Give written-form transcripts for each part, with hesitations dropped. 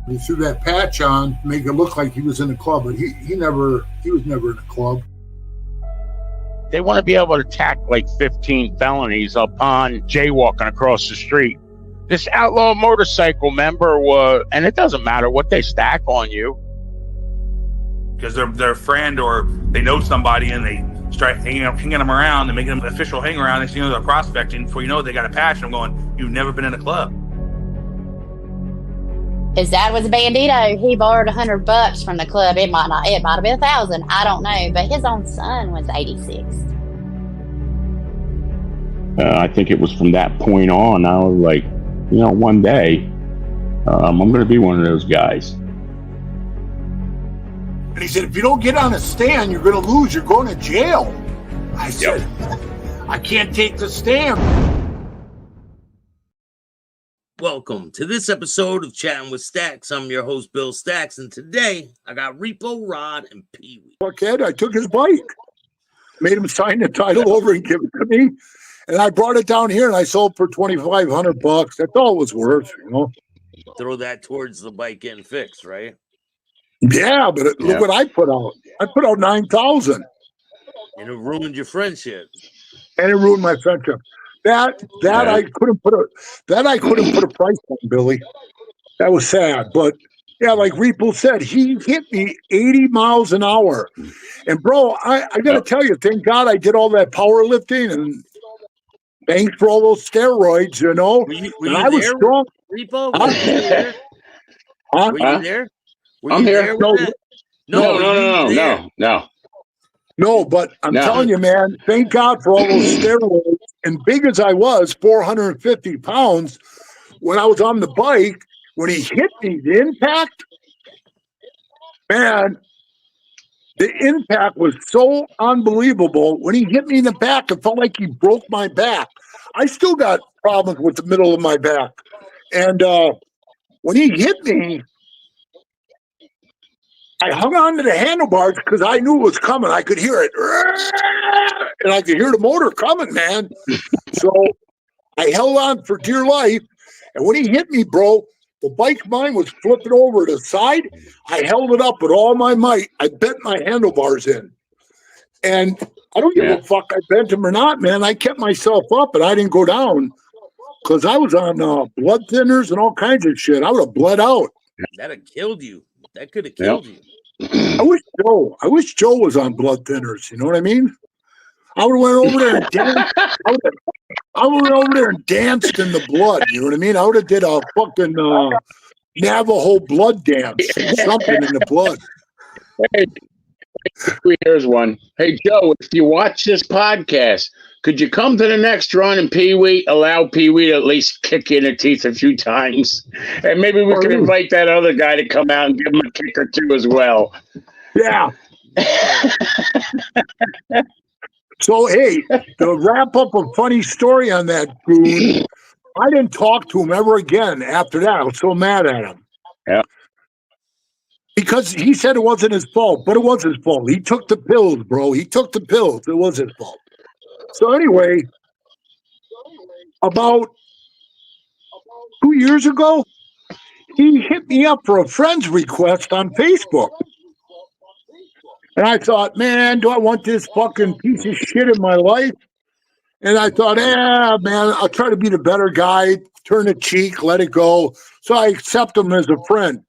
He threw that patch on, make it look like he was in a club, but he was never in a club. They want to be able to tack like 15 felonies upon jaywalking across the street. This outlaw motorcycle member and it doesn't matter what they stack on you. Because they're a friend or they know somebody and they start hanging them around and making them an official hang around. Next thing you know, they're prospecting. Before you know it, they got a patch. And I'm going, you've never been in a club. His dad was a bandito. He borrowed $100 from the club. It might have been 1,000. I don't know. But his own son was 86. I think it was from that point on, I was like, one day, I'm going to be one of those guys. And he said, if you don't get on a stand, you're going to lose. You're going to jail. I said, I can't take the stand. Welcome to this episode of Chatting with Staxx. I'm your host, Bill Staxx, and today I got Repo, Rod, and PeeWee. Fuckhead, I took his bike, made him sign the title over and give it to me, and I brought it down here and I sold for $2,500. That's all it was worth, Throw that towards the bike getting fixed, right? Yeah, but look what I put out. I put out $9,000, and it ruined your friendship. And it ruined my friendship. That I couldn't put a price on, Billy. That was sad. But yeah, like Repo said, he hit me 80 miles an hour. And bro, I gotta tell you, thank God I did all that powerlifting and thanks for all those steroids, Were you I was strong. Repo? Were you there? Were you there? I'm here. No. No, but I'm telling you, man, thank God for all those steroids. And big as I was, 450 pounds, when I was on the bike, when he hit me, the impact, man, the impact was so unbelievable. When he hit me in the back, it felt like he broke my back. I still got problems with the middle of my back. And when he hit me, I hung on to the handlebars because I knew it was coming. I could hear it. And I could hear the motor coming, man. So I held on for dear life. And when he hit me, bro, the bike mine was flipping over to the side. I held it up with all my might. I bent my handlebars in. And I don't give a fuck I bent them or not, man. I kept myself up and I didn't go down because I was on blood thinners and all kinds of shit. I would have bled out. That'd have killed you. That could have killed you. I wish Joe was on blood thinners. You know what I mean? I would have went over there and danced. I went over there and danced in the blood. You know what I mean? I would have did a fucking Navajo blood dance, something in the blood. Hey, here's one. Hey, Joe, if you watch this podcast, could you come to the next run and PeeWee, allow PeeWee to at least kick you in the teeth a few times? And maybe we can invite that other guy to come out and give him a kick or two as well. Yeah. So, hey, to wrap up a funny story on that dude, I didn't talk to him ever again after that. I was so mad at him. Yeah. Because he said it wasn't his fault, but it was his fault. He took the pills, bro. He took the pills. It was his fault. So anyway, about 2 years ago, he hit me up for a friend's request on Facebook. And I thought, man, do I want this fucking piece of shit in my life? And I thought, man, I'll try to be the better guy, turn a cheek, let it go. So I accept him as a friend.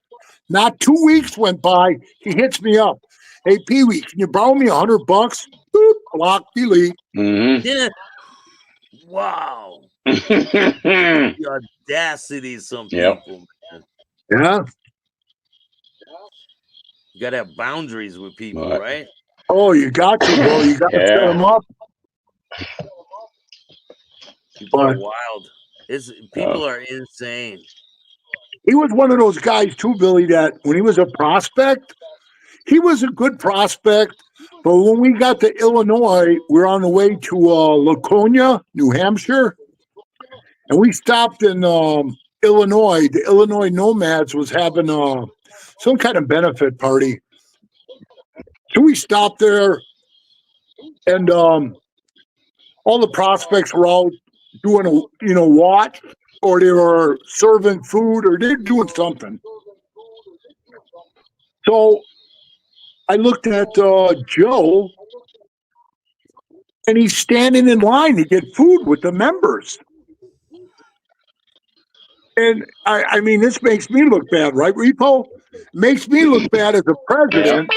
Not 2 weeks went by, he hits me up. Hey, PeeWee, can you borrow me $100? Boop, block, delete. Mm-hmm. Yeah. Wow. The audacity of some people, man. Yeah. You got to have boundaries with people, right? Oh, you got to, bro. You got to set them up. People are wild. People are insane. He was one of those guys, too, Billy, that when he was a prospect, he was a good prospect. But when we got to Illinois, we were on the way to Laconia, New Hampshire. And we stopped in Illinois. The Illinois Nomads was having some kind of benefit party. So we stopped there, and all the prospects were out doing a watch, or they were serving food, or they're doing something. So I looked at Joe, and he's standing in line to get food with the members. And I mean, this makes me look bad, right, Repo? Makes me look bad as a president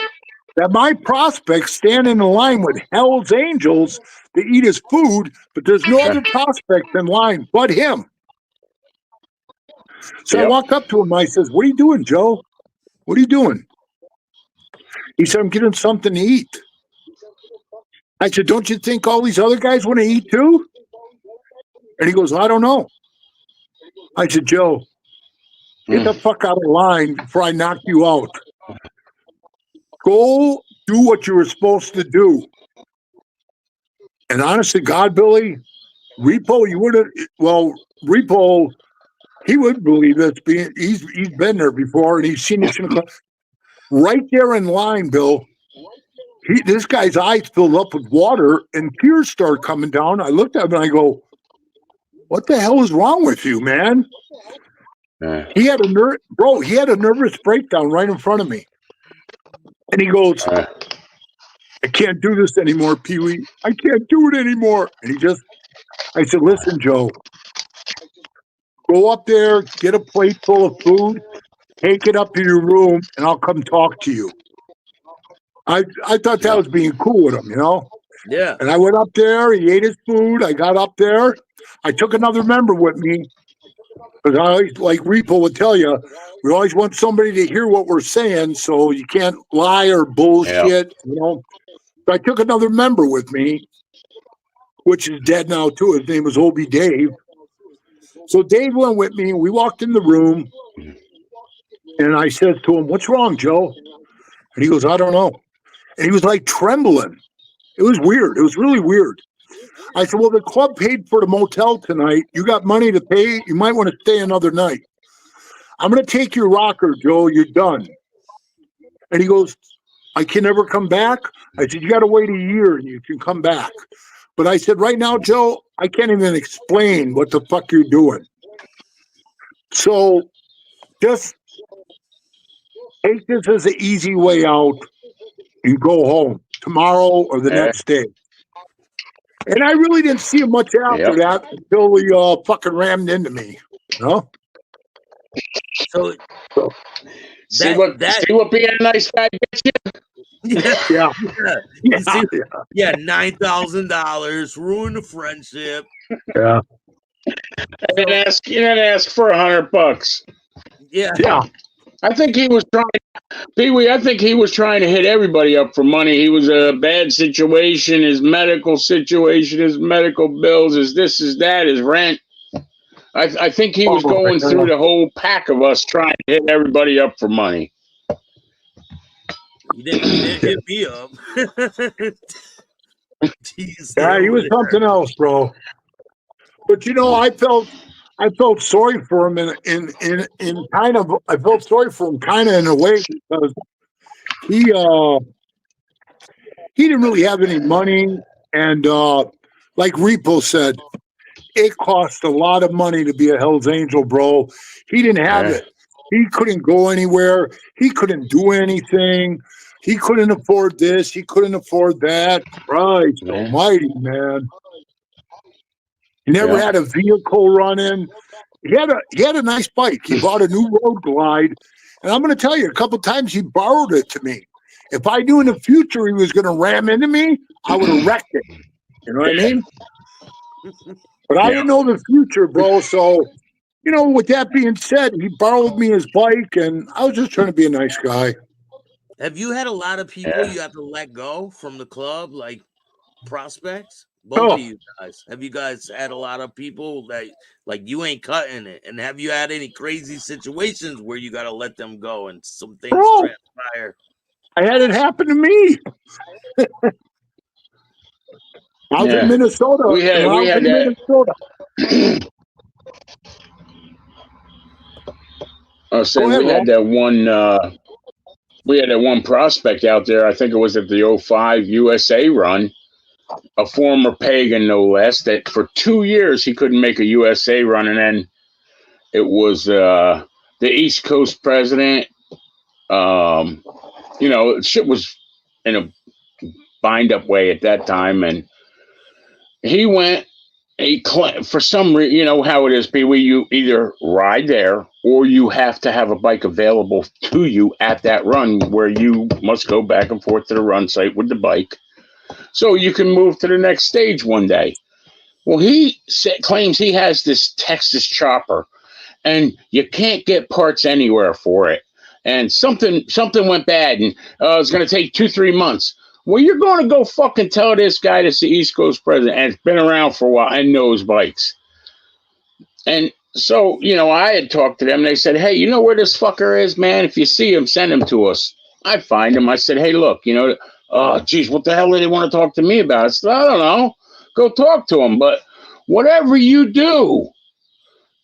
that my prospects stand in line with Hell's Angels to eat his food, but there's no other prospects in line but him. So I walked up to him. I says, "What are you doing, Joe? What are you doing?" He said, "I'm getting something to eat." I said, "Don't you think all these other guys want to eat too?" And he goes, "I don't know." I said, "Joe, get the fuck out of line before I knock you out. Go do what you were supposed to do." And honest to God, Billy, Repo, you would have, well, Repo, he would believe this. He's been there before, and he's seen this in the club. Right there in line, Bill. This guy's eyes filled up with water, and tears start coming down. I looked at him and I go, "What the hell is wrong with you, man?" He had a nervous breakdown right in front of me, and he goes, "I can't do this anymore, PeeWee. I can't do it anymore." And I said, "Listen, Joe, go up there, get a plate full of food, take it up to your room, and I'll come talk to you." I thought that was being cool with him, you know? Yeah. And I went up there, he ate his food, I got up there, I took another member with me, because I always, like Repo would tell you, we always want somebody to hear what we're saying, so you can't lie or bullshit, you know? So I took another member with me, which is dead now too. His name was Obi Dave. So Dave went with me, and we walked in the room, and I said to him, "What's wrong, Joe?" And he goes, "I don't know." And he was like trembling. It was weird. It was really weird. I said, "Well, the club paid for the motel tonight. You got money to pay. You might want to stay another night. I'm going to take your rocker, Joe. You're done." And he goes, "I can never come back?" I said, "You got to wait a year and you can come back." But I said, "Right now, Joe, I can't even explain what the fuck you're doing. So just take this as an easy way out and go home tomorrow or the next day." And I really didn't see him much after that until he fucking rammed into me. You know? So see what being a nice guy gets you? Yeah. Yeah, $9,000, ruin the friendship. Yeah. You didn't ask for $100. Yeah. Yeah. I think he was trying, PeeWee, I think he was trying to hit everybody up for money. He was a bad situation, his medical situation, his medical bills, his this, his that, his rent. I think he was going through the whole pack of us trying to hit everybody up for money. He didn't hit me up. Jeez, Yeah, he was something else, bro. But you know, I felt sorry for him in kind of, I felt sorry for him kind of in a way, because he didn't really have any money, and like Repo said, it cost a lot of money to be a Hell's Angel, bro. He didn't have it. He couldn't go anywhere. He couldn't do anything. He couldn't afford this. He couldn't afford that. Christ almighty, man. He never had a vehicle running. He had a nice bike. He bought a new Road Glide, and I'm going to tell you, a couple times he borrowed it to me. If I knew in the future he was going to ram into me, I would have wrecked it. You know what I mean? But I didn't know the future, bro. So, you know, with that being said, he borrowed me his bike, and I was just trying to be a nice guy. Have you had a lot of people you have to let go from the club, like prospects? Both of you guys. Have you guys had a lot of people that, like, you ain't cutting it? And have you had any crazy situations where you got to let them go and some things transpire? I had it happen to me. I was in Minnesota. We had that. Minnesota. I said we had that one. We had that one prospect out there. I think it was at the 05 USA run. A former pagan, no less. That for 2 years he couldn't make a USA run, and then it was the East Coast president You know, shit was in a bind up way at that time, and he went. For some reason, you know how it is, PeeWee. You either ride there or you have to have a bike available to you at that run, where you must go back and forth to the run site with the bike, so you can move to the next stage one day. Well, he claims he has this Texas chopper, and you can't get parts anywhere for it. And something went bad, and it's going to take 2-3 months. Well, you're going to go fucking tell this guy that's the East Coast president, and it's been around for a while and knows bikes. And so, you know, I had talked to them, and they said, hey, you know where this fucker is, man? If you see him, send him to us. I find him. I said, hey, look, you know, oh, geez, what the hell do they want to talk to me about? I said, I don't know. Go talk to him. But whatever you do,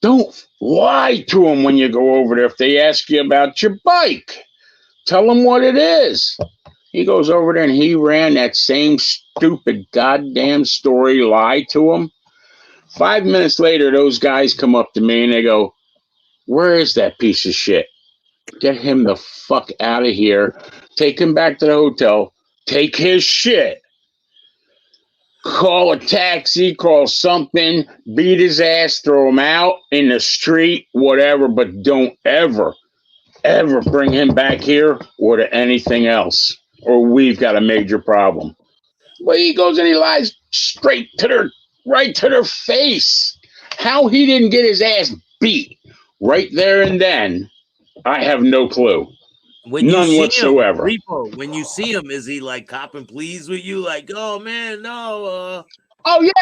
don't lie to them when you go over there. If they ask you about your bike, tell them what it is. He goes over there and he ran that same stupid goddamn story, lie to him. 5 minutes later, those guys come up to me and they go, where is that piece of shit? Get him the fuck out of here. Take him back to the hotel. Take his shit. Call a taxi, call something, beat his ass, throw him out in the street, whatever, but don't ever bring him back here or to anything else, or we've got a major problem. Well, he goes and he lies right to their face. How he didn't get his ass beat right there and then, I have no clue. None whatsoever. Repo, when you see him, is he like copping pleas with you? Like, oh man, no. Oh yeah,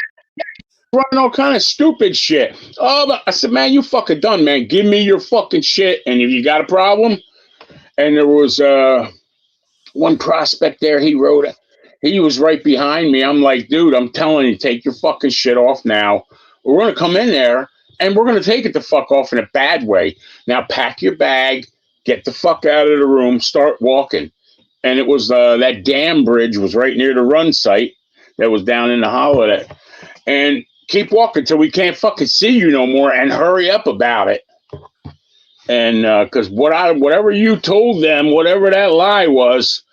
running all kind of stupid shit. Oh, but I said, man, you fucking done, man. Give me your fucking shit, and if you got a problem. And there was one prospect there. He wrote it. He was right behind me. I'm like, dude, I'm telling you, take your fucking shit off now. We're gonna come in there and we're gonna take it the fuck off in a bad way. Now pack your bag. Get the fuck out of the room, start walking. And it was that dam bridge was right near the run site that was down in the hollow there. And keep walking till we can't fucking see you no more, and hurry up about it. And because whatever you told them, whatever that lie was,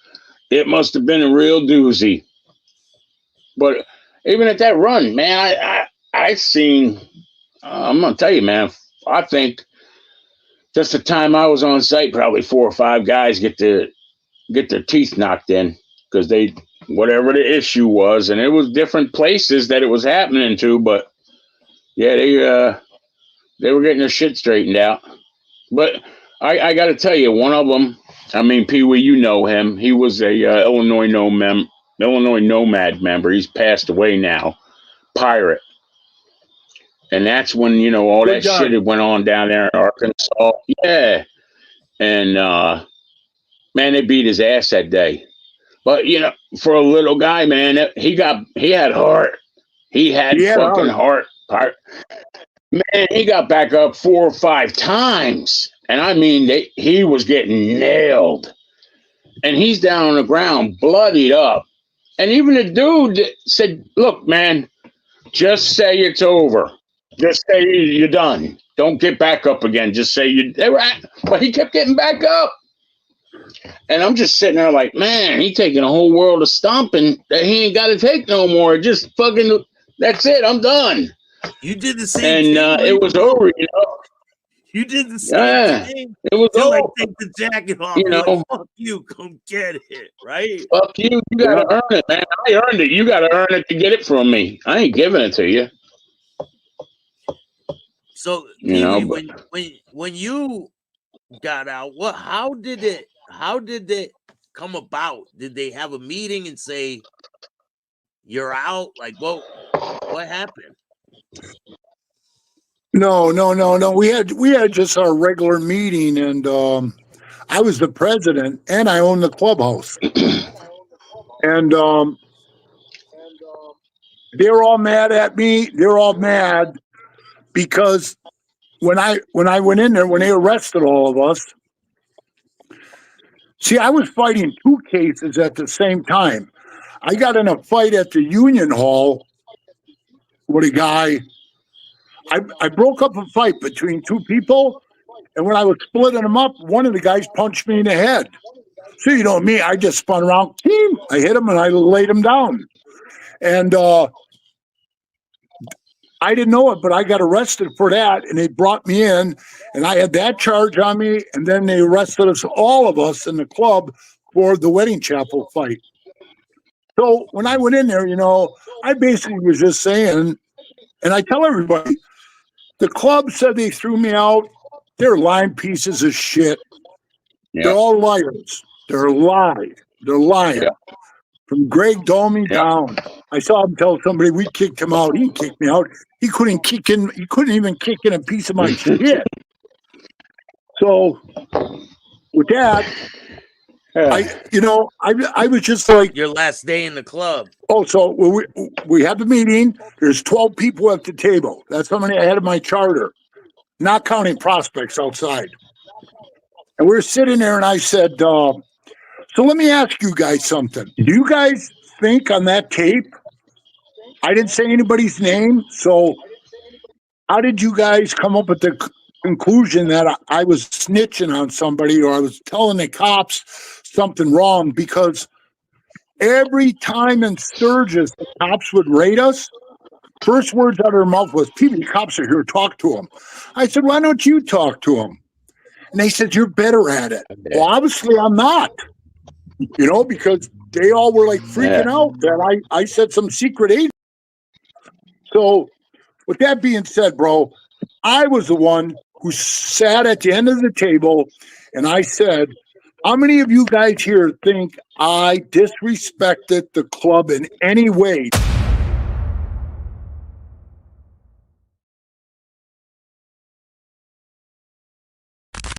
it must have been a real doozy. But even at that run, man, I seen, I'm going to tell you, man, I think just the time I was on site, probably 4 or 5 guys get their teeth knocked in because they, whatever the issue was, and it was different places that it was happening to, but yeah, they were getting their shit straightened out. But I got to tell you, one of them, I mean, PeeWee, you know him. He was a Illinois Nomad member. He's passed away now. Pirate. And that's when, you know, all that shit had went on down there in Arkansas. Yeah. And, man, they beat his ass that day. But, you know, for a little guy, man, he had heart. He had fucking heart. Man, he got back up 4 or 5 times. And I mean, he was getting nailed. And he's down on the ground, bloodied up. And even the dude said, look, man, just say it's over. Just say you're done. Don't get back up again. Just say but he kept getting back up. And I'm just sitting there like, man, he taking a whole world of stomping that he ain't got to take no more. Just fucking, that's it. I'm done. You did the same thing. And it was over, you know. You did the same thing. It was over. Like, take the jacket off. You know, like, fuck you, come get it, right? Fuck you. You got to earn it, man. I earned it. You got to earn it to get it from me. I ain't giving it to you. So, you know, when you got out, how did it come about? Did they have a meeting and say you're out? Like, what happened? No. We had just our regular meeting, and I was the president, and I owned the clubhouse. And they're all mad at me. They're all mad because when I went in there, when they arrested all of us, see, I was fighting 2 cases at the same time. I got in a fight at the Union Hall with a guy. I broke up a fight between 2 people, And when I was splitting them up, one of the guys punched me in the head. So you know me, I just spun around, I hit him and I laid him down. And I didn't know it, but I got arrested for that. And they brought me in and I had that charge on me. And then they arrested us, all of us in the club, for the wedding chapel fight. So when I went in there, you know, I basically was just saying, and I tell everybody, the club said they threw me out. They're lying pieces of shit. Yeah. They're all liars. They're lying. They're lying. Yeah. From Greg Domi down. I saw him tell somebody we kicked him out. He kicked me out. He couldn't even kick in a piece of my shit. So with that, I was just like, Your last day in the club. oh, so we had the meeting. There's 12 people at the table. That's how many I had in my charter, not counting prospects outside. And we were sitting there, and I said, so let me ask you guys something. Do you guys think on that tape, I didn't say anybody's name, so how did you guys come up with the conclusion that I was snitching on somebody or I was telling the cops something wrong? Because every time in Sturgis, the cops would raid us. First words out of their mouth was, "PeeWee, cops are here, talk to them." I said, why don't you talk to them? And they said, you're better at it. Well, obviously I'm not, you know, because they all were like freaking out that I said some secret agent. So with that being said, bro, I was the one who sat at the end of the table and I said, how many of you guys here think I disrespected the club in any way?